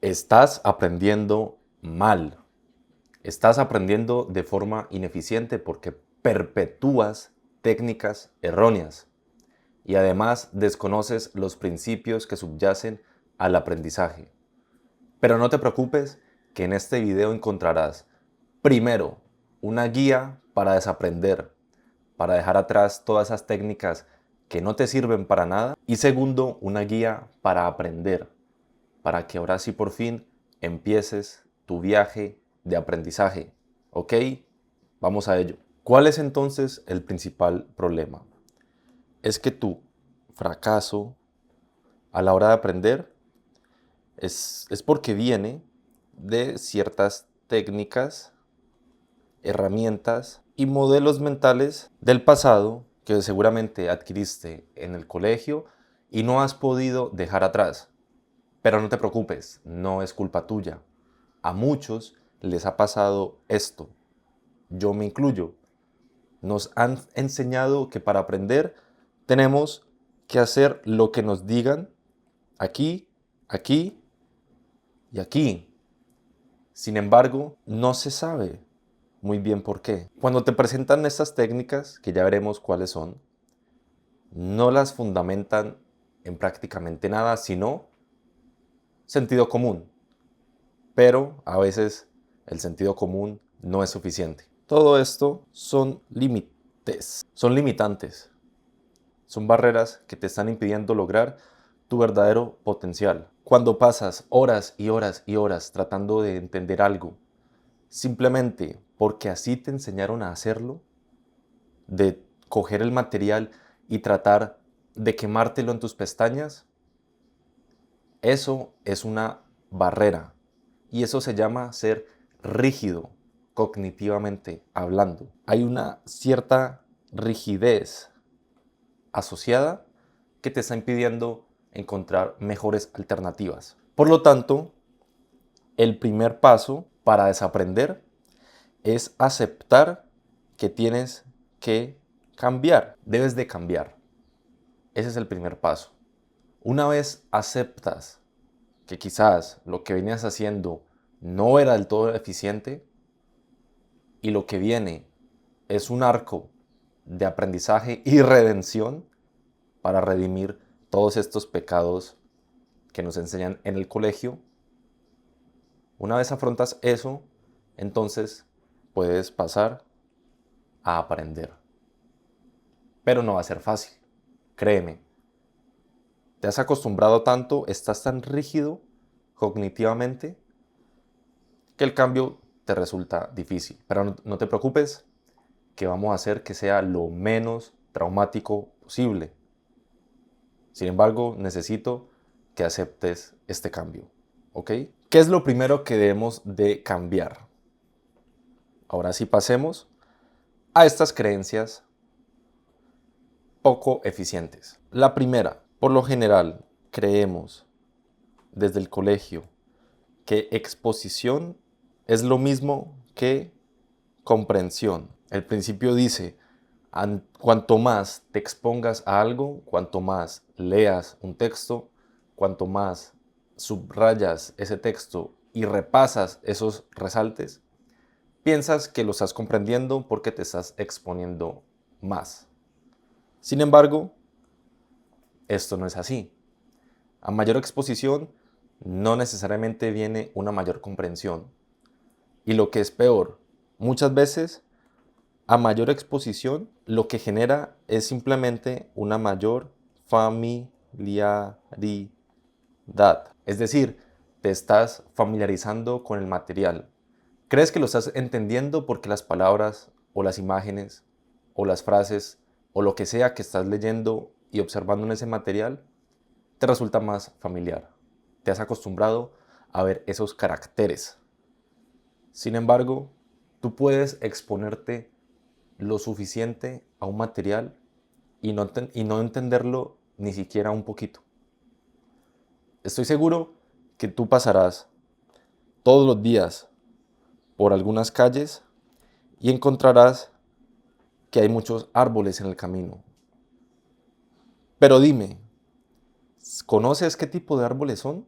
Estás aprendiendo mal. Estás aprendiendo de forma ineficiente porque perpetúas técnicas erróneas y además desconoces los principios que subyacen al aprendizaje. Pero no te preocupes, que en este video encontrarás, primero, una guía para desaprender, para dejar atrás todas esas técnicas que no te sirven para nada, y segundo, una guía para aprender, para que ahora sí por fin empieces tu viaje de aprendizaje. ¿Ok? Vamos a ello. ¿Cuál es entonces el principal problema? Es que tu fracaso a la hora de aprender es porque viene de ciertas técnicas, herramientas y modelos mentales del pasado que seguramente adquiriste en el colegio y no has podido dejar atrás. Pero no te preocupes, no es culpa tuya. A muchos les ha pasado esto. Yo me incluyo. Nos han enseñado que para aprender tenemos que hacer lo que nos digan aquí, aquí y aquí. Sin embargo, no se sabe muy bien por qué. Cuando te presentan estas técnicas, que ya veremos cuáles son, no las fundamentan en prácticamente nada, sino sentido común. Pero a veces el sentido común no es suficiente. Todo esto son límites, son limitantes, son barreras que te están impidiendo lograr tu verdadero potencial. Cuando pasas horas y horas y horas tratando de entender algo, simplemente porque así te enseñaron a hacerlo, de coger el material y tratar de quemártelo en tus pestañas, eso es una barrera y eso se llama ser rígido cognitivamente hablando. Hay una cierta rigidez asociada que te está impidiendo encontrar mejores alternativas. Por lo tanto, el primer paso para desaprender es aceptar que tienes que cambiar. Debes de cambiar. Ese es el primer paso. Una vez aceptas que quizás lo que venías haciendo no era del todo eficiente y lo que viene es un arco de aprendizaje y redención para redimir todos estos pecados que nos enseñan en el colegio. Una vez afrontas eso, entonces puedes pasar a aprender. Pero no va a ser fácil, créeme. Te has acostumbrado tanto, estás tan rígido cognitivamente que el cambio te resulta difícil. Pero no te preocupes, que vamos a hacer que sea lo menos traumático posible. Sin embargo, necesito que aceptes este cambio, ¿ok? ¿Qué es lo primero que debemos de cambiar? Ahora sí pasemos a estas creencias poco eficientes. La primera, por lo general, creemos desde el colegio que exposición es lo mismo que comprensión. El principio dice, cuanto más te expongas a algo, cuanto más leas un texto, cuanto más subrayas ese texto y repasas esos resaltes, piensas que lo estás comprendiendo porque te estás exponiendo más. Sin embargo, esto no es así. A mayor exposición, no necesariamente viene una mayor comprensión. Y lo que es peor, muchas veces a mayor exposición, lo que genera es simplemente una mayor familiaridad. Es decir, te estás familiarizando con el material. Crees que lo estás entendiendo porque las palabras o las imágenes o las frases o lo que sea que estás leyendo y observando en ese material te resulta más familiar. Te has acostumbrado a ver esos caracteres. Sin embargo, tú puedes exponerte lo suficiente a un material y no entenderlo ni siquiera un poquito. Estoy seguro que tú pasarás todos los días por algunas calles y encontrarás que hay muchos árboles en el camino. Pero dime, ¿conoces qué tipo de árboles son?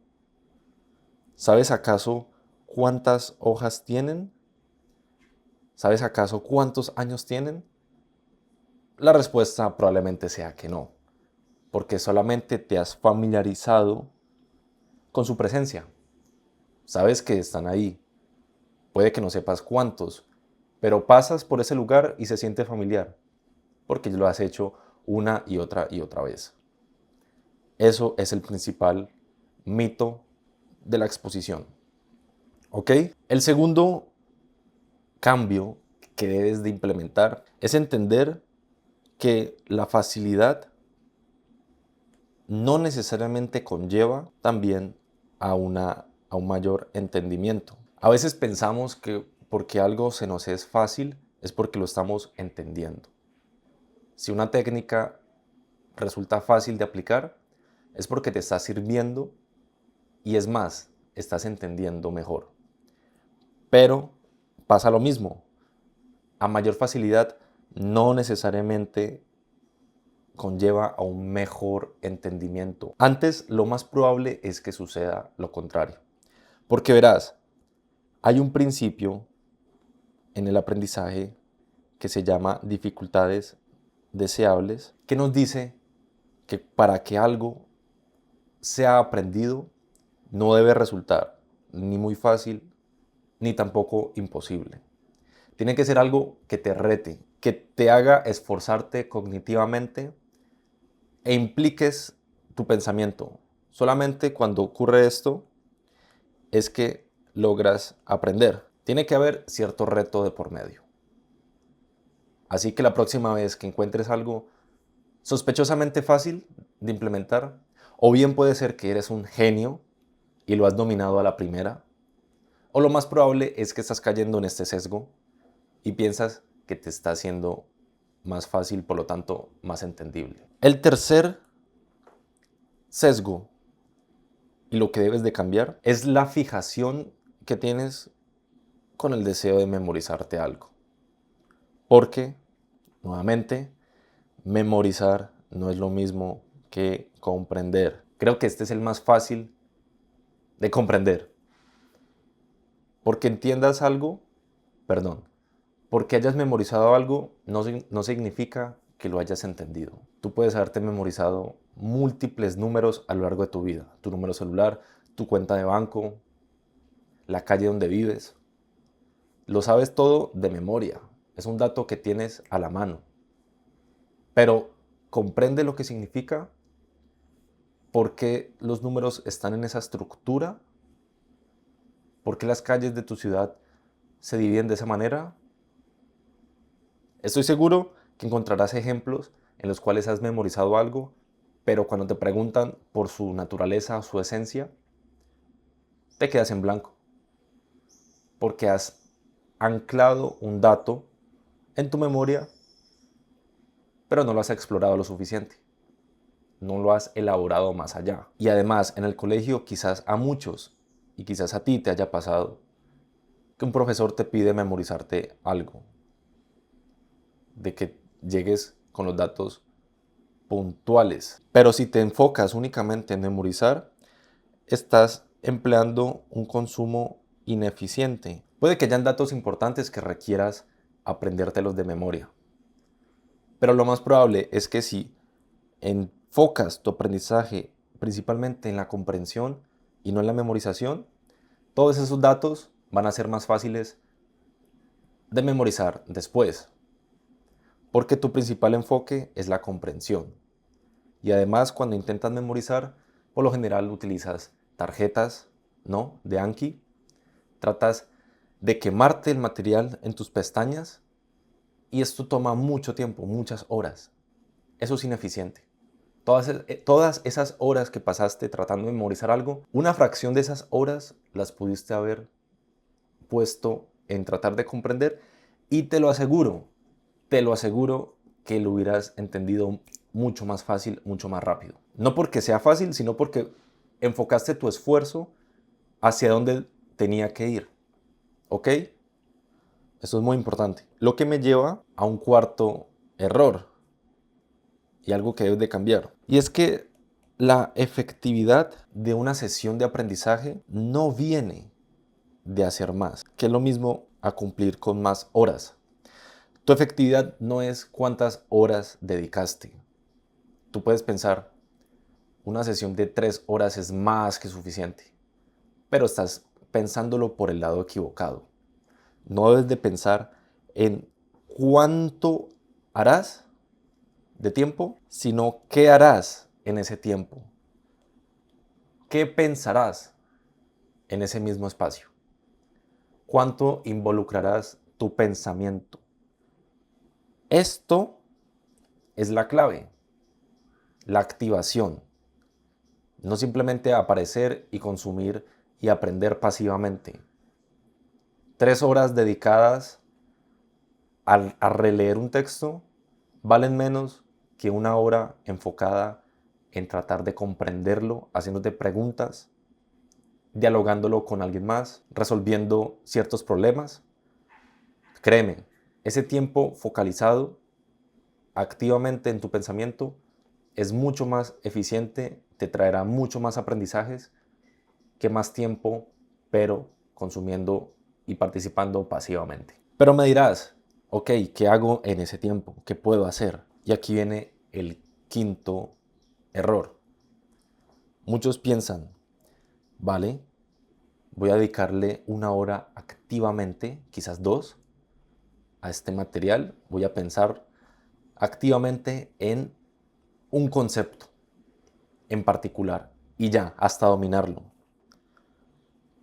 ¿Sabes acaso cuántas hojas tienen? ¿Sabes acaso cuántos años tienen? La respuesta probablemente sea que no, porque solamente te has familiarizado con su presencia. Sabes que están ahí. Puede que no sepas cuántos, pero pasas por ese lugar y se siente familiar, porque lo has hecho una y otra vez. Eso es el principal mito de la exposición. ¿Ok? El segundo cambio que debes de implementar es entender que la facilidad no necesariamente conlleva también a un mayor entendimiento. A veces pensamos que porque algo se nos es fácil es porque lo estamos entendiendo. Si una técnica resulta fácil de aplicar, es porque te está sirviendo y es más, estás entendiendo mejor. Pero pasa lo mismo. A mayor facilidad no necesariamente conlleva a un mejor entendimiento. Antes, lo más probable es que suceda lo contrario. Porque verás, hay un principio en el aprendizaje que se llama dificultades deseables, que nos dice que para que algo sea aprendido, no debe resultar ni muy fácil, ni tampoco imposible. Tiene que ser algo que te rete, que te haga esforzarte cognitivamente e impliques tu pensamiento. Solamente cuando ocurre esto es que logras aprender. Tiene que haber cierto reto de por medio. Así que la próxima vez que encuentres algo sospechosamente fácil de implementar, o bien puede ser que eres un genio y lo has dominado a la primera, o lo más probable es que estás cayendo en este sesgo y piensas que te está haciendo más fácil, por lo tanto, más entendible. El tercer sesgo y lo que debes de cambiar es la fijación que tienes con el deseo de memorizarte algo. Porque, nuevamente, memorizar no es lo mismo que comprender. Creo que este es el más fácil de comprender. Porque entiendas algo, perdón, porque hayas memorizado algo no significa que lo hayas entendido. Tú puedes haberte memorizado múltiples números a lo largo de tu vida. Tu número celular, tu cuenta de banco, la calle donde vives. Lo sabes todo de memoria. Es un dato que tienes a la mano. Pero comprende lo que significa, por qué los números están en esa estructura, por qué las calles de tu ciudad se dividen de esa manera. Estoy seguro que encontrarás ejemplos en los cuales has memorizado algo, pero cuando te preguntan por su naturaleza o su esencia, te quedas en blanco, porque has anclado un dato en tu memoria, pero no lo has explorado lo suficiente, no lo has elaborado más allá. Y además, en el colegio quizás a muchos, y quizás a ti te haya pasado, que un profesor te pide memorizarte algo, de que llegues con los datos puntuales. Pero si te enfocas únicamente en memorizar, estás empleando un consumo ineficiente. Puede que hayan datos importantes que requieras aprendértelos de memoria, pero lo más probable es que si enfocas tu aprendizaje principalmente en la comprensión y no en la memorización, todos esos datos van a ser más fáciles de memorizar después, porque tu principal enfoque es la comprensión. Y además, cuando intentas memorizar, por lo general utilizas tarjetas, ¿no?, de Anki. Tratas de quemarte el material en tus pestañas y esto toma mucho tiempo, muchas horas. Eso es ineficiente. Todas esas horas que pasaste tratando de memorizar algo, una fracción de esas horas las pudiste haber puesto en tratar de comprender y te lo aseguro que lo hubieras entendido mucho más fácil, mucho más rápido. No porque sea fácil, sino porque enfocaste tu esfuerzo hacia donde tenía que ir. ¿Ok? Esto es muy importante. Lo que me lleva a un cuarto error y algo que debes de cambiar. Y es que La efectividad de una sesión de aprendizaje no viene de hacer más, que es lo mismo a cumplir con más horas. Tu efectividad no es cuántas horas dedicaste. Tú puedes pensar, una sesión de 3 horas es más que suficiente, pero estás pensándolo por el lado equivocado. No debes de pensar en cuánto harás de tiempo, sino qué harás en ese tiempo. ¿Qué pensarás en ese mismo espacio? ¿Cuánto involucrarás tu pensamiento? Esto es la clave, la activación. No simplemente aparecer y consumir y aprender pasivamente. 3 horas dedicadas a releer un texto valen menos que 1 hora enfocada en tratar de comprenderlo, haciéndote preguntas, dialogándolo con alguien más, resolviendo ciertos problemas. Créeme, ese tiempo focalizado activamente en tu pensamiento es mucho más eficiente, te traerá mucho más aprendizajes que más tiempo, pero consumiendo y participando pasivamente. Pero me dirás, ok, ¿qué hago en ese tiempo? ¿Qué puedo hacer? Y aquí viene el quinto error. Muchos piensan, vale, voy a dedicarle 1 hora activamente, quizás 2, a este material. Voy a pensar activamente en un concepto en particular y ya, hasta dominarlo.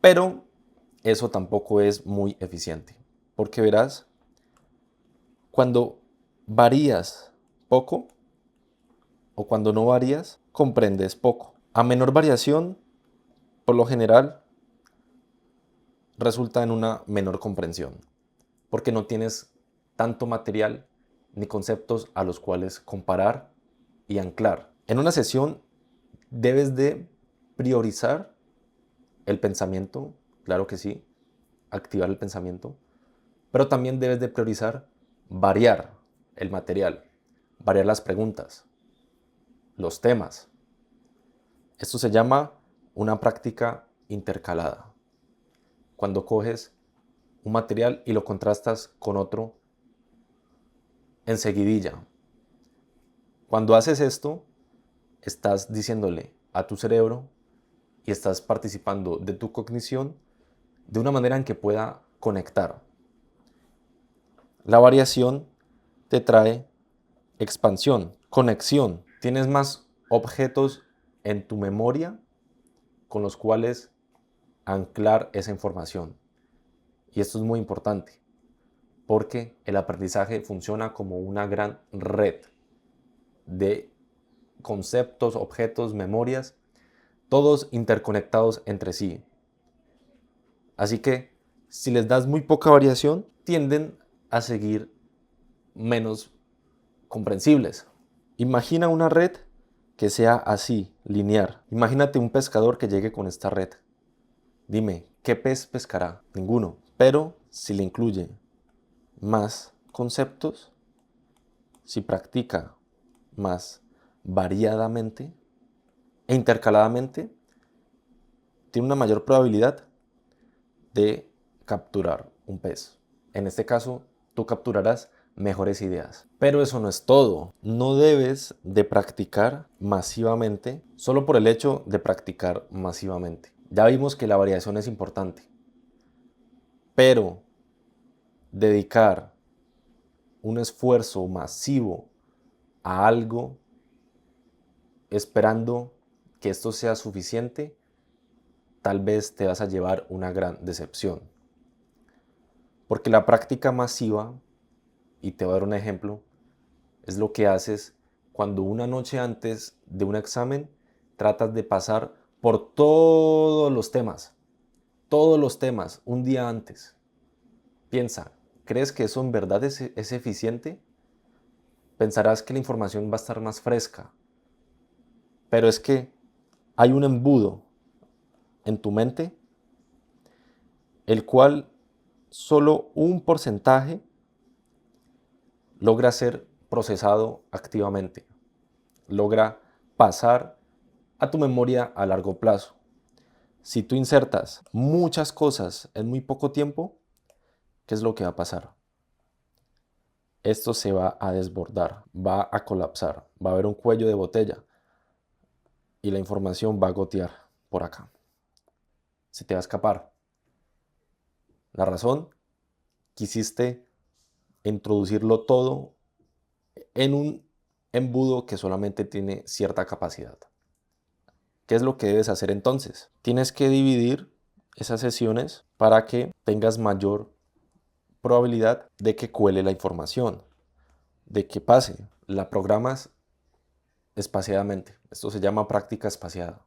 Pero eso tampoco es muy eficiente, porque verás, cuando varías poco o cuando no varías, comprendes poco. A menor variación, por lo general, resulta en una menor comprensión, porque no tienes tanto material ni conceptos a los cuales comparar y anclar. En una sesión debes de priorizar el pensamiento, claro que sí, activar el pensamiento, pero también debes de priorizar variar el material, variar las preguntas, los temas. Esto se llama una práctica intercalada. Cuando coges un material y lo contrastas con otro enseguidilla. Cuando haces esto, estás diciéndole a tu cerebro y estás participando de tu cognición de una manera en que pueda conectar. La variación te trae expansión, conexión. Tienes más objetos en tu memoria con los cuales anclar esa información. Y esto es muy importante porque el aprendizaje funciona como una gran red de conceptos, objetos, memorias, todos interconectados entre sí. Así que si les das muy poca variación, tienden a seguir menos comprensibles. Imagina una red que sea así, lineal. Imagínate un pescador que llegue con esta red. Dime, ¿qué pez pescará? Ninguno. Pero si le incluye más conceptos, si practica más variadamente e intercaladamente, tiene una mayor probabilidad de capturar un pez. En este caso, tú capturarás mejores ideas. Pero eso no es todo. No debes de practicar masivamente solo por el hecho de practicar masivamente. Ya vimos que la variación es importante, pero dedicar un esfuerzo masivo a algo esperando que esto sea suficiente, tal vez te vas a llevar una gran decepción. Porque la práctica masiva, y te voy a dar un ejemplo, es lo que haces cuando una noche antes de un examen tratas de pasar por todos los temas, un día antes. Piensa, ¿crees que eso en verdad es eficiente? Pensarás que la información va a estar más fresca, pero es que hay un embudo en tu mente, el cual solo un porcentaje logra ser procesado activamente, logra pasar a tu memoria a largo plazo. Si tú insertas muchas cosas en muy poco tiempo, ¿qué es lo que va a pasar? Esto se va a desbordar, va a colapsar, va a haber un cuello de botella y la información va a gotear por acá. Se te va a escapar. La razón, quisiste introducirlo todo en un embudo que solamente tiene cierta capacidad. ¿Qué es lo que debes hacer entonces? Tienes que dividir esas sesiones para que tengas mayor probabilidad de que cuele la información, de que pase. La programas espaciadamente. Esto se llama práctica espaciada.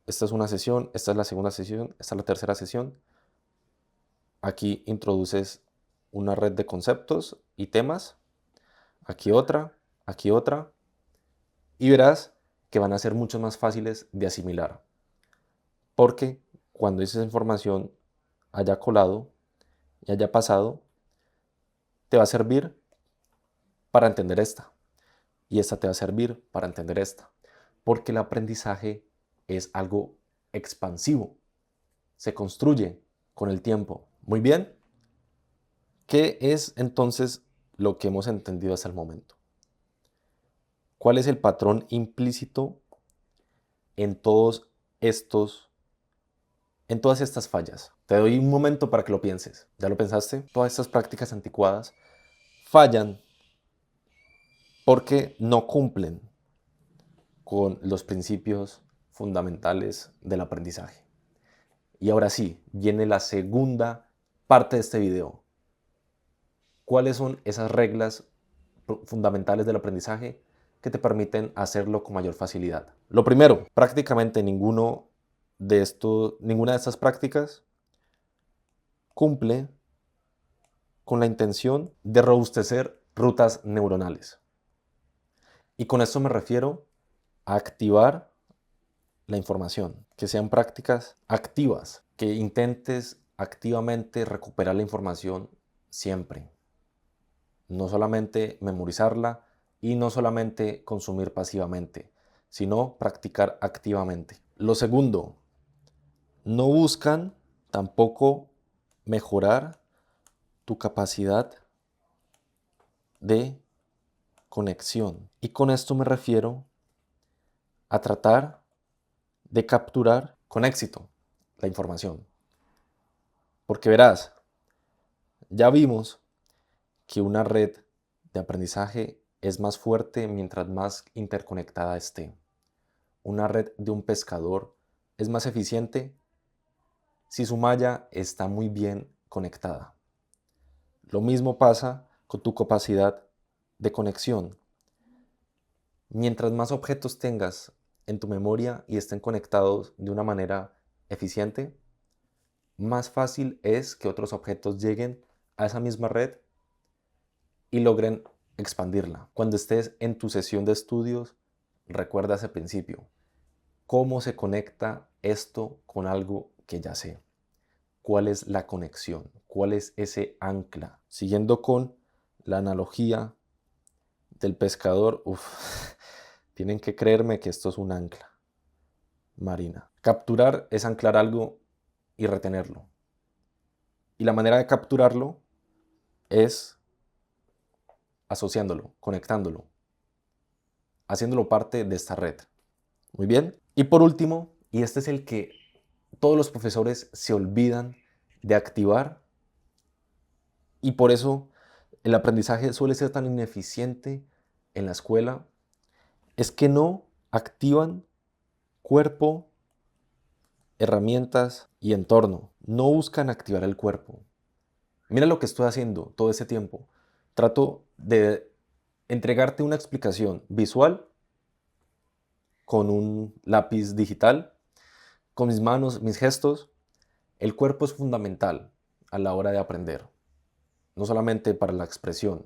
Esta es una sesión, esta es la segunda sesión, esta es la tercera sesión. Aquí introduces una red de conceptos y temas. Aquí otra. Y verás que van a ser mucho más fáciles de asimilar. Porque cuando esa información haya colado y haya pasado, te va a servir para entender esta. Y esta te va a servir para entender esta. Porque el aprendizaje es algo expansivo. Se construye con el tiempo. Muy bien. ¿Qué es entonces lo que hemos entendido hasta el momento? ¿Cuál es el patrón implícito en en todas estas fallas? Te doy un momento para que lo pienses. ¿Ya lo pensaste? Todas estas prácticas anticuadas fallan porque no cumplen con los principios fundamentales del aprendizaje. Y ahora sí, viene la segunda parte de este video. ¿Cuáles son esas reglas fundamentales del aprendizaje que te permiten hacerlo con mayor facilidad? Lo primero, prácticamente ninguna de estas prácticas cumple con la intención de robustecer rutas neuronales. Y con esto me refiero a activar la información, que sean prácticas activas, que intentes activamente recuperar la información siempre. No solamente memorizarla y no solamente consumir pasivamente, sino practicar activamente. Lo segundo, no buscan tampoco mejorar tu capacidad de conexión. Y con esto me refiero a tratar de capturar con éxito la información. Porque verás, ya vimos que una red de aprendizaje es más fuerte mientras más interconectada esté. Una red de un pescador es más eficiente si su malla está muy bien conectada. Lo mismo pasa con tu capacidad de conexión. Mientras más objetos tengas en tu memoria y estén conectados de una manera eficiente, más fácil es que otros objetos lleguen a esa misma red y logren expandirla. Cuando estés en tu sesión de estudios, recuerda ese principio. ¿Cómo se conecta esto con algo que ya sé? ¿Cuál es la conexión? ¿Cuál es ese ancla? Siguiendo con la analogía del pescador, tienen que creerme que esto es un ancla marina. Capturar es anclar algo y retenerlo. Y la manera de capturarlo es asociándolo, conectándolo, haciéndolo parte de esta red. Muy bien. Y por último, y este es el que todos los profesores se olvidan de activar, y por eso el aprendizaje suele ser tan ineficiente en la escuela, es que no activan cuerpo, herramientas y entorno. No buscan activar el cuerpo. Mira lo que estoy haciendo todo ese tiempo. Trato de entregarte una explicación visual con un lápiz digital, con mis manos, mis gestos. El cuerpo es fundamental a la hora de aprender, no solamente para la expresión,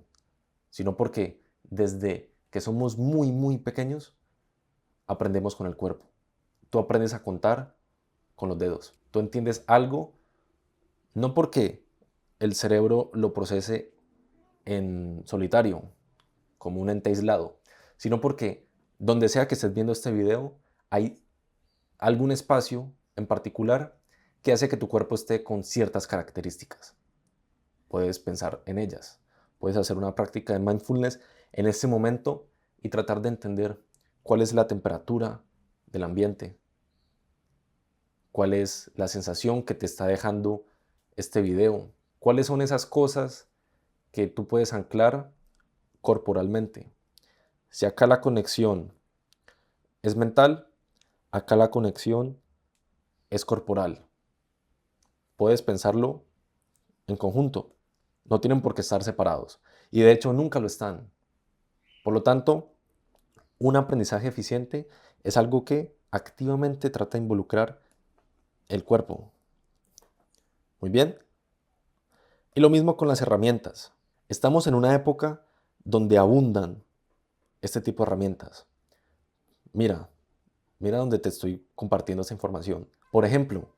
sino porque desde que somos muy pequeños, aprendemos con el cuerpo. Tú aprendes a contar con los dedos. Tú entiendes algo no porque el cerebro lo procese en solitario, como un ente aislado, sino porque Donde sea que estés viendo este video, hay algún espacio en particular que hace que tu cuerpo esté con ciertas características. Puedes pensar en ellas. Puedes hacer una práctica de mindfulness en este momento y tratar de entender cuál es la temperatura del ambiente, cuál es la sensación que te está dejando este video, cuáles son esas cosas que tú puedes anclar corporalmente. Si acá la conexión es mental, acá la conexión es corporal. Puedes pensarlo en conjunto. No tienen por qué estar separados. Y de hecho nunca lo están. Por lo tanto, un aprendizaje eficiente es algo que activamente trata de involucrar el cuerpo. Muy bien. Y lo mismo con las herramientas. Estamos en una época donde abundan este tipo de herramientas. Mira, mira donde te estoy compartiendo esa información. Por ejemplo,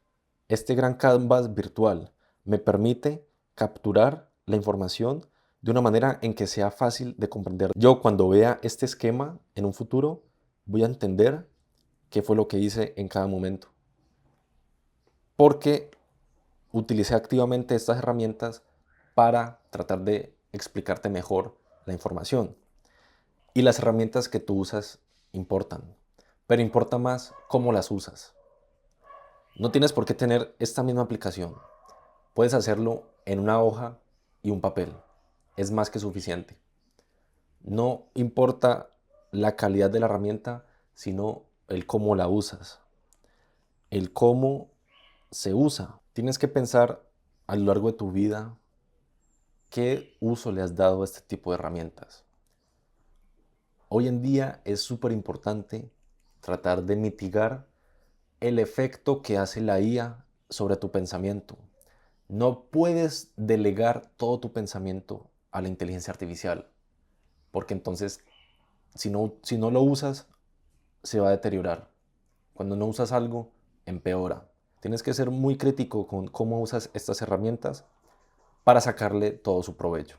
este gran canvas virtual me permite capturar la información de una manera en que sea fácil de comprender. Yo cuando vea este esquema en un futuro voy a entender qué fue lo que hice en cada momento. Porque utilicé activamente estas herramientas para tratar de explicarte mejor la información. Y las herramientas que tú usas importan, pero importa más cómo las usas. No tienes por qué tener esta misma aplicación. Puedes hacerlo en una hoja y un papel. Es más que suficiente. No importa la calidad de la herramienta, sino el cómo la usas, el cómo se usa. Tienes que pensar a lo largo de tu vida qué uso le has dado a este tipo de herramientas. Hoy en día es súper importante tratar de mitigar el efecto que hace la IA sobre tu pensamiento. No puedes delegar todo tu pensamiento a la inteligencia artificial, porque entonces si no lo usas, se va a deteriorar. Cuando no usas algo, empeora. Tienes que ser muy crítico con cómo usas estas herramientas para sacarle todo su provecho.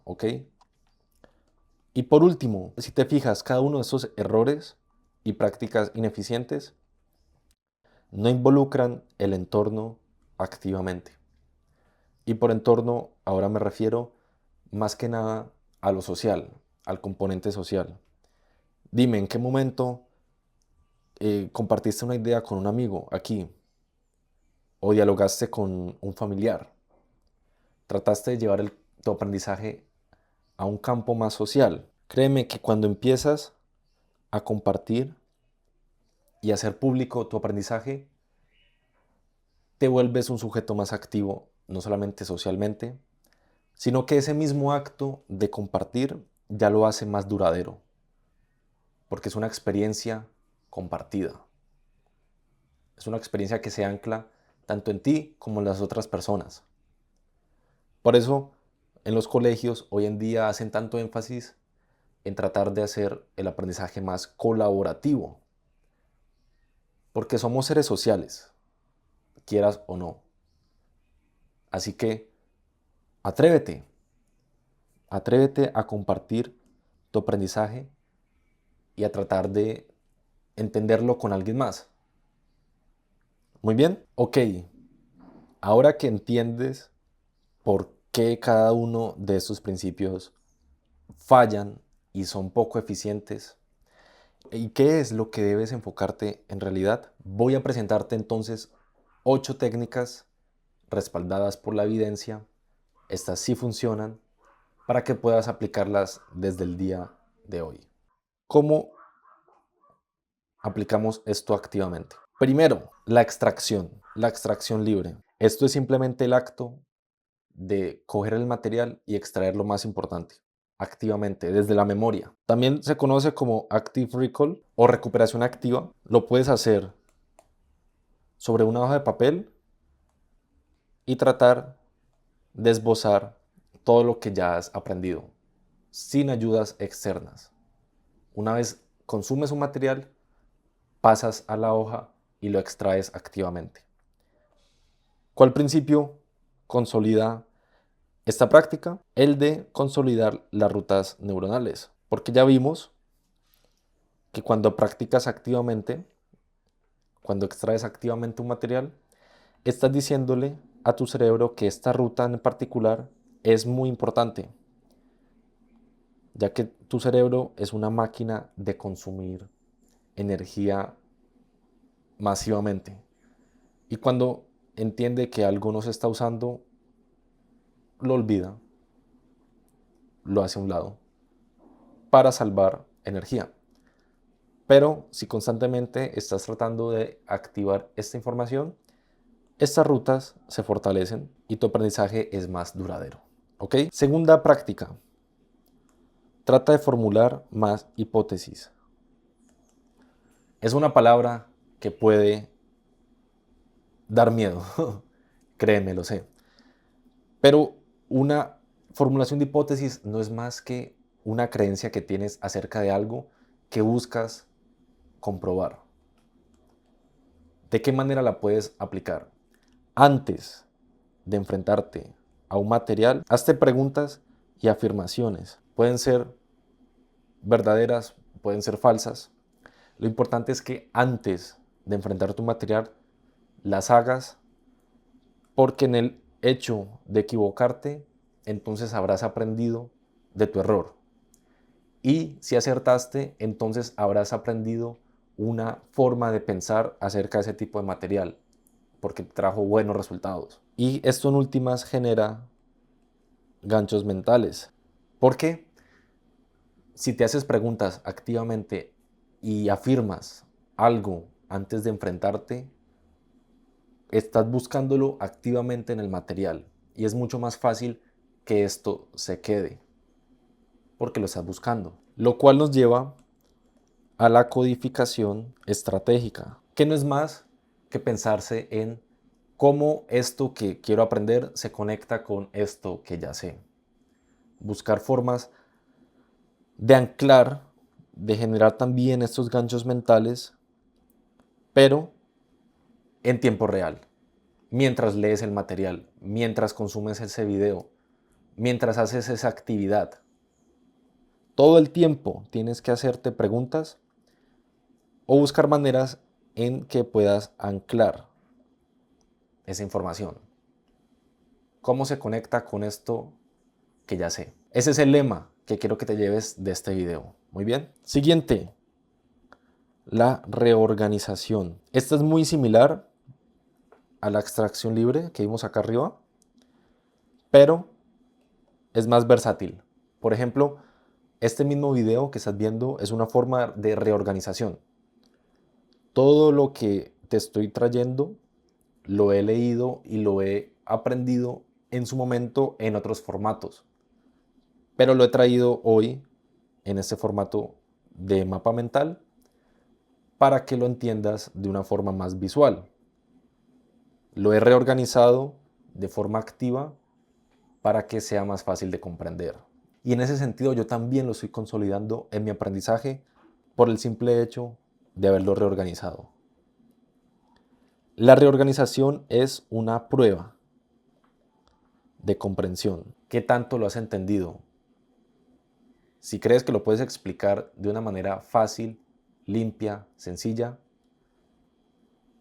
¿Ok? Y por último, si te fijas, cada uno de esos errores y prácticas ineficientes no involucran el entorno activamente. Y por entorno, ahora me refiero más que nada a lo social, al componente social. Dime, ¿en qué momento compartiste una idea con un amigo aquí? ¿O dialogaste con un familiar? ¿Trataste de llevar tu aprendizaje a un campo más social? Créeme que cuando empiezas a compartir y hacer público tu aprendizaje, te vuelves un sujeto más activo, no solamente socialmente, sino que ese mismo acto de compartir ya lo hace más duradero, porque es una experiencia compartida. Es una experiencia que se ancla tanto en ti como en las otras personas. Por eso, en los colegios hoy en día hacen tanto énfasis en tratar de hacer el aprendizaje más colaborativo, porque somos seres sociales, quieras o no. Así que atrévete, atrévete a compartir tu aprendizaje y a tratar de entenderlo con alguien más. Muy bien, ok. Ahora que entiendes por qué cada uno de estos principios fallan y son poco eficientes, ¿y qué es lo que debes enfocarte en realidad? Voy a presentarte entonces 8 técnicas respaldadas por la evidencia. Estas sí funcionan para que puedas aplicarlas desde el día de hoy. ¿Cómo aplicamos esto activamente? Primero, la extracción libre. Esto es simplemente el acto de coger el material y extraer lo más importante, activamente, desde la memoria. También se conoce como Active Recall o recuperación activa. Lo puedes hacer sobre una hoja de papel y tratar de esbozar todo lo que ya has aprendido, sin ayudas externas. Una vez consumes un material, pasas a la hoja y lo extraes activamente. ¿Cuál principio consolida esta práctica? El de consolidar las rutas neuronales, porque ya vimos que cuando practicas activamente, cuando extraes activamente un material, estás diciéndole a tu cerebro que esta ruta en particular es muy importante, ya que tu cerebro es una máquina de consumir energía masivamente. Y cuando entiende que algo no se está usando, lo olvida, lo hace a un lado para salvar energía. Pero si constantemente estás tratando de activar esta información, estas rutas se fortalecen y tu aprendizaje es más duradero. ¿Ok? Segunda práctica. Trata de formular más hipótesis. Es una palabra que puede dar miedo. Créeme, lo sé. Pero una formulación de hipótesis no es más que una creencia que tienes acerca de algo que buscas comprobar. ¿De qué manera la puedes aplicar? Antes de enfrentarte a un material, hazte preguntas y afirmaciones. Pueden ser verdaderas, pueden ser falsas. Lo importante es que antes de enfrentar tu material, las hagas, porque en el hecho de equivocarte, entonces habrás aprendido de tu error. Y si acertaste, entonces habrás aprendido una forma de pensar acerca de ese tipo de material, porque te trajo buenos resultados. Y esto en últimas genera ganchos mentales. Porque si te haces preguntas activamente y afirmas algo antes de enfrentarte, estás buscándolo activamente en el material y es mucho más fácil que esto se quede porque lo estás buscando. Lo cual nos lleva a la codificación estratégica, que no es más que pensarse en cómo esto que quiero aprender se conecta con esto que ya sé. Buscar formas de anclar, de generar también estos ganchos mentales, pero en tiempo real, mientras lees el material, mientras consumes ese video, mientras haces esa actividad. Todo el tiempo tienes que hacerte preguntas o buscar maneras en que puedas anclar esa información. ¿Cómo se conecta con esto que ya sé? Ese es el lema que quiero que te lleves de este video. Muy bien. Siguiente, la reorganización. Esta es muy similar a la extracción libre que vimos acá arriba, pero es más versátil. Por ejemplo, este mismo video que estás viendo es una forma de reorganización. Todo lo que te estoy trayendo lo he leído y lo he aprendido en su momento en otros formatos, pero lo he traído hoy en este formato de mapa mental para que lo entiendas de una forma más visual. Lo he reorganizado de forma activa para que sea más fácil de comprender. Y en ese sentido yo también lo estoy consolidando en mi aprendizaje por el simple hecho de haberlo reorganizado. La reorganización es una prueba de comprensión. ¿Qué tanto lo has entendido? Si crees que lo puedes explicar de una manera fácil, limpia, sencilla,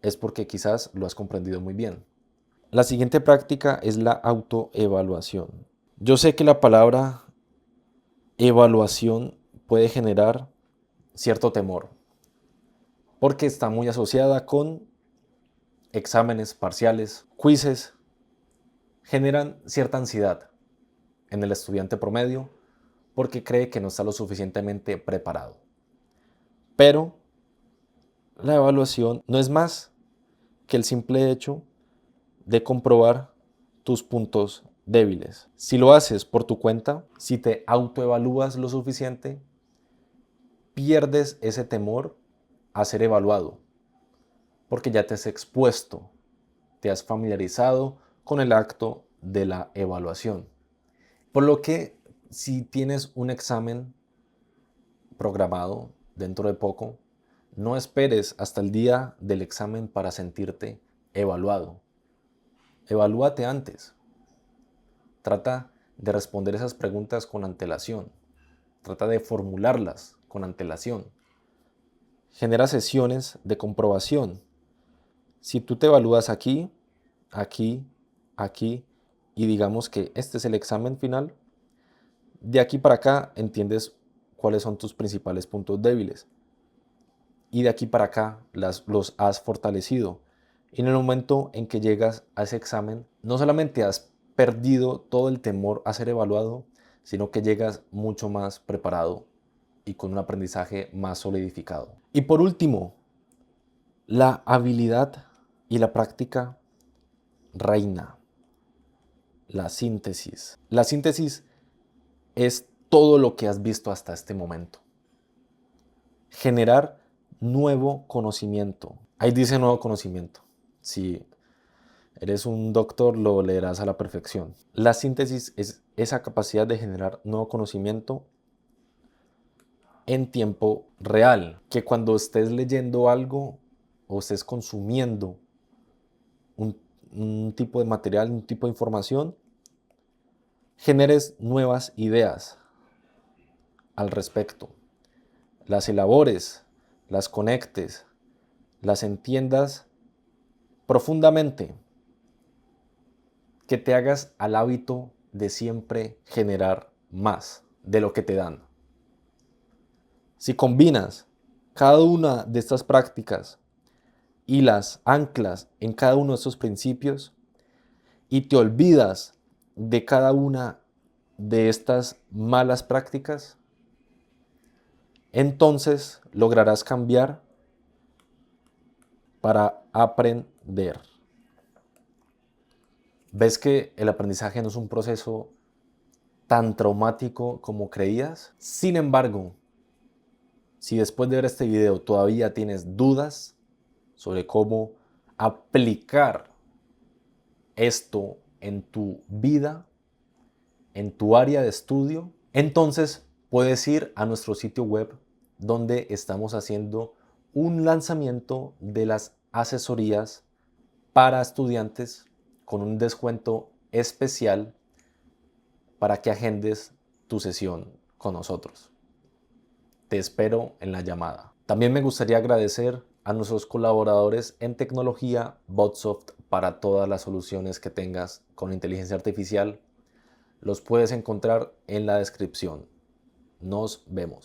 es porque quizás lo has comprendido muy bien. La siguiente práctica es la autoevaluación. Yo sé que la palabra evaluación puede generar cierto temor, porque está muy asociada con exámenes parciales, quizzes, generan cierta ansiedad en el estudiante promedio porque cree que no está lo suficientemente preparado. Pero la evaluación no es más que el simple hecho de comprobar tus puntos débiles. Si lo haces por tu cuenta, si te autoevalúas lo suficiente, pierdes ese temor a ser evaluado, porque ya te has expuesto, te has familiarizado con el acto de la evaluación. Por lo que si tienes un examen programado dentro de poco, no esperes hasta el día del examen para sentirte evaluado. Evalúate antes. Trata de responder esas preguntas con antelación. Trata de formularlas con antelación Genera sesiones de comprobación. Si tú te evalúas aquí, aquí, aquí, y digamos que este es el examen final, de aquí para acá entiendes cuáles son tus principales puntos débiles. Y de aquí para acá los has fortalecido. Y en el momento en que llegas a ese examen, no solamente has perdido todo el temor a ser evaluado, sino que llegas mucho más preparado y con un aprendizaje más solidificado. Y por último, la habilidad y la práctica reina. La síntesis. La síntesis es todo lo que has visto hasta este momento. Generar nuevo conocimiento. Ahí dice nuevo conocimiento. Si eres un doctor, lo leerás a la perfección. La síntesis es esa capacidad de generar nuevo conocimiento en tiempo real. Que cuando estés leyendo algo o estés consumiendo un tipo de material, un tipo de información, generes nuevas ideas al respecto. Las elabores, las conectes, las entiendas profundamente, que te hagas al hábito de siempre generar más de lo que te dan. Si combinas cada una de estas prácticas y las anclas en cada uno de estos principios y te olvidas de cada una de estas malas prácticas, entonces lograrás cambiar para aprender. ¿Ves que el aprendizaje no es un proceso tan traumático como creías? Sin embargo, si después de ver este video todavía tienes dudas sobre cómo aplicar esto en tu vida, en tu área de estudio, entonces puedes ir a nuestro sitio web donde estamos haciendo un lanzamiento de las asesorías para estudiantes con un descuento especial para que agendes tu sesión con nosotros. Te espero en la llamada. También me gustaría agradecer a nuestros colaboradores en tecnología Botsoft para todas las soluciones que tengas con inteligencia artificial. Los puedes encontrar en la descripción. Nos vemos.